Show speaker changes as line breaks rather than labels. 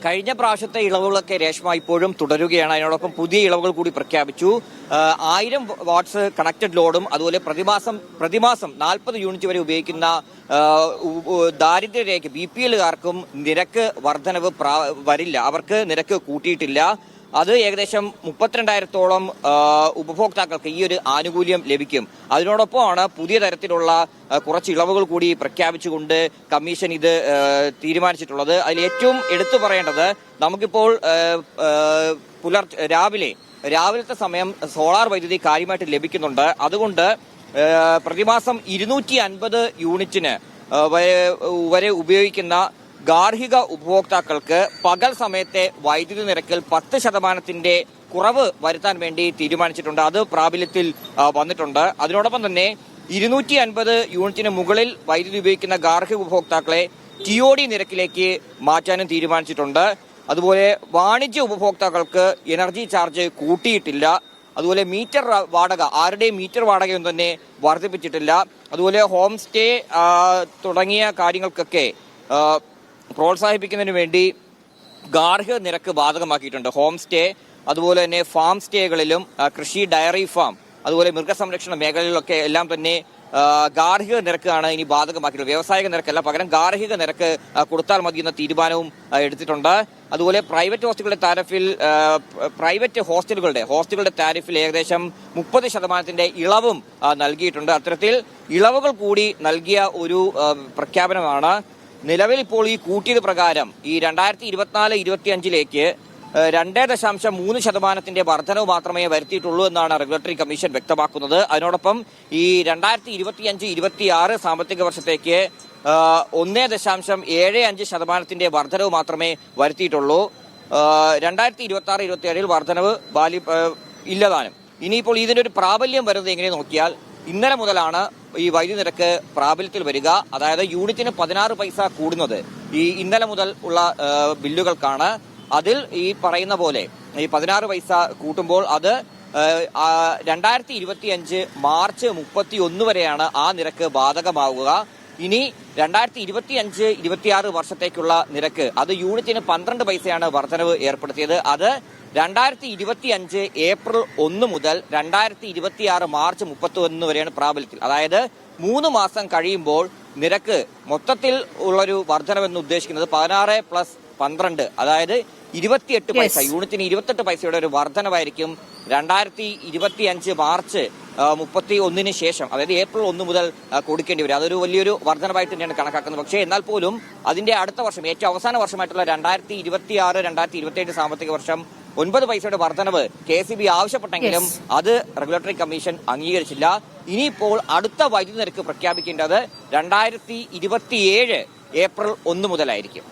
കഴിഞ്ഞ പ്രാവശ്യത്തെ ഇളവുകളൊക്കെ രേഷ്മ ഇപ്പോഴും തുടരുകയാണ്. അതിനോടൊപ്പം പുതിയ ഇളവുകൾ കൂടി പ്രഖ്യാപിച്ചു. 1000 വാട്ട്സ് കണക്റ്റഡ് ലോഡും അതുപോലെ പ്രതിമാസം 40 യൂണിറ്റ് വരെ ഉപയോഗിക്കുന്ന ദാരിദ്ര്യരേഖ BPLകാർക്കും നിരക്ക് വർധനവ് വരില്ല. അവർക്ക് നിരക്ക് കൂട്ടിയിട്ടില്ല. അത് ഏകദേശം 32,000-ഓളം ഉപഭോക്താക്കൾക്ക് ഈ ഒരു ആനുകൂല്യം ലഭിക്കും. അതിനോടൊപ്പമാണ് പുതിയ തരത്തിലുള്ള കുറച്ച് ഇളവുകൾ കൂടി പ്രഖ്യാപിച്ചുകൊണ്ട് കമ്മീഷൻ ഇത് തീരുമാനിച്ചിട്ടുള്ളത്. അതിൽ ഏറ്റവും എടുത്തു പറയേണ്ടത്, നമുക്കിപ്പോൾ രാവിലത്തെ സമയം സോളാർ വൈദ്യുതി കാര്യമായിട്ട് ലഭിക്കുന്നുണ്ട്. അതുകൊണ്ട് പ്രതിമാസം 250 യൂണിറ്റിന് വരെ ഉപയോഗിക്കുന്ന ഗാർഹിക ഉപഭോക്താക്കൾക്ക് പകൽ സമയത്തെ വൈദ്യുതി നിരക്കിൽ 10% കുറവ് വരുത്താൻ വേണ്ടി തീരുമാനിച്ചിട്ടുണ്ട്. അത് പ്രാബല്യത്തിൽ വന്നിട്ടുണ്ട്. അതിനോടൊപ്പം തന്നെ 250 യൂണിറ്റിന് മുകളിൽ വൈദ്യുതി ഉപയോഗിക്കുന്ന ഗാർഹിക ഉപഭോക്താക്കളെ TOD നിരക്കിലേക്ക് മാറ്റാനും തീരുമാനിച്ചിട്ടുണ്ട്. അതുപോലെ വാണിജ്യ ഉപഭോക്താക്കൾക്ക് എനർജി ചാർജ് കൂട്ടിയിട്ടില്ല. അതുപോലെ മീറ്റർ വാടക, ആരുടെയും മീറ്റർ വാടകയൊന്നും തന്നെ വർദ്ധിപ്പിച്ചിട്ടില്ല. അതുപോലെ ഹോം സ്റ്റേ തുടങ്ങിയ കാര്യങ്ങൾക്കൊക്കെ പ്രോത്സാഹിപ്പിക്കുന്നതിന് വേണ്ടി ഗാർഹിക നിരക്ക് ബാധകമാക്കിയിട്ടുണ്ട്. ഹോം സ്റ്റേ, അതുപോലെ തന്നെ ഫാം സ്റ്റേകളിലും കൃഷി, ഡയറി ഫാം, അതുപോലെ മൃഗസംരക്ഷണ മേഖലകളിലൊക്കെ എല്ലാം തന്നെ ഗാർഹിക നിരക്കാണ് ഇനി ബാധകമാക്കിയിട്ടുള്ളത്. വ്യാവസായിക നിരക്കല്ല, പകരം ഗാർഹിക നിരക്ക് കൊടുത്താൽ മതി എന്ന തീരുമാനവും എടുത്തിട്ടുണ്ട്. അതുപോലെ പ്രൈവറ്റ് ഹോസ്റ്റലുകളുടെ താരിഫിൽ ഏകദേശം 30% ഇളവും നൽകിയിട്ടുണ്ട്. അത്തരത്തിൽ ഇളവുകൾ കൂടി നൽകിയ ഒരു പ്രഖ്യാപനമാണ്. നിലവിൽ ഇപ്പോൾ ഈ കൂട്ടിയത് പ്രകാരം ഈ 2024-25 2.3% വർധനവ് മാത്രമേ വരുത്തിയിട്ടുള്ളൂ എന്നാണ് റെഗുലേറ്ററി കമ്മീഷൻ വ്യക്തമാക്കുന്നത്. അതിനോടൊപ്പം ഈ 2025-26 സാമ്പത്തിക വർഷത്തേക്ക് 1.75% വർധനവ് മാത്രമേ വരുത്തിയിട്ടുള്ളൂ. 2026-27 വർധനവ് ഇല്ലതാനും. ഇനിയിപ്പോൾ ഇതിന്റെ ഒരു പ്രാബല്യം വരുന്നത് എങ്ങനെ നോക്കിയാൽ, ഇന്നലെ മുതലാണ് ഈ വൈദ്യുതി നിരക്ക് പ്രാബല്യത്തിൽ വരിക. അതായത് യൂണിറ്റിന് 16 പൈസ കൂടുന്നത് ഈ ഇന്നലെ മുതൽ ഉള്ള ബില്ലുകൾക്കാണ്. അതിൽ ഈ പറയുന്ന പോലെ ഈ 16 പൈസ കൂട്ടുമ്പോൾ അത് 2025 മാർച്ച് 31 വരെയാണ് ആ നിരക്ക് ബാധകമാവുക. ഇനി 2025-26 വർഷത്തേക്കുള്ള നിരക്ക് അത് യൂണിറ്റിന് 12 പൈസയാണ് വർധനവ് ഏർപ്പെടുത്തിയത്. അത് 2025 ഏപ്രിൽ 1 മുതൽ 2026 മാർച്ച് 31 വരെയാണ് പ്രാബല്യത്തിൽ. അതായത് 3 മാസം കഴിയുമ്പോൾ നിരക്ക് മൊത്തത്തിൽ ഉള്ളൊരു വർധനവെന്ന് ഉദ്ദേശിക്കുന്നത് 16 + 12, അതായത് 28 പൈസ, യൂണിറ്റിന് 28 പൈസയുടെ ഒരു വർധനവായിരിക്കും 2025 മാർച്ച് 31 ശേഷം, അതായത് ഏപ്രിൽ 1 മുതൽ കൊടുക്കേണ്ടി വരും. അതൊരു വലിയൊരു വർധനവായിട്ട് തന്നെയാണ് കണക്കാക്കുന്നത്. പക്ഷേ എന്നാൽ പോലും അതിന്റെ അടുത്ത വർഷം, ഏറ്റവും അവസാന വർഷമായിട്ടുള്ള 2026-2027 സാമ്പത്തിക വർഷം 9 പൈസയുടെ വർധനവ് KCB ആവശ്യപ്പെട്ടെങ്കിലും അത് റെഗുലേറ്ററി കമ്മീഷൻ അംഗീകരിച്ചില്ല. ഇനിയിപ്പോൾ അടുത്ത വൈദ്യുതി നിരക്ക് പ്രഖ്യാപിക്കേണ്ടത് 2027 ഏപ്രിൽ 1 മുതലായിരിക്കും.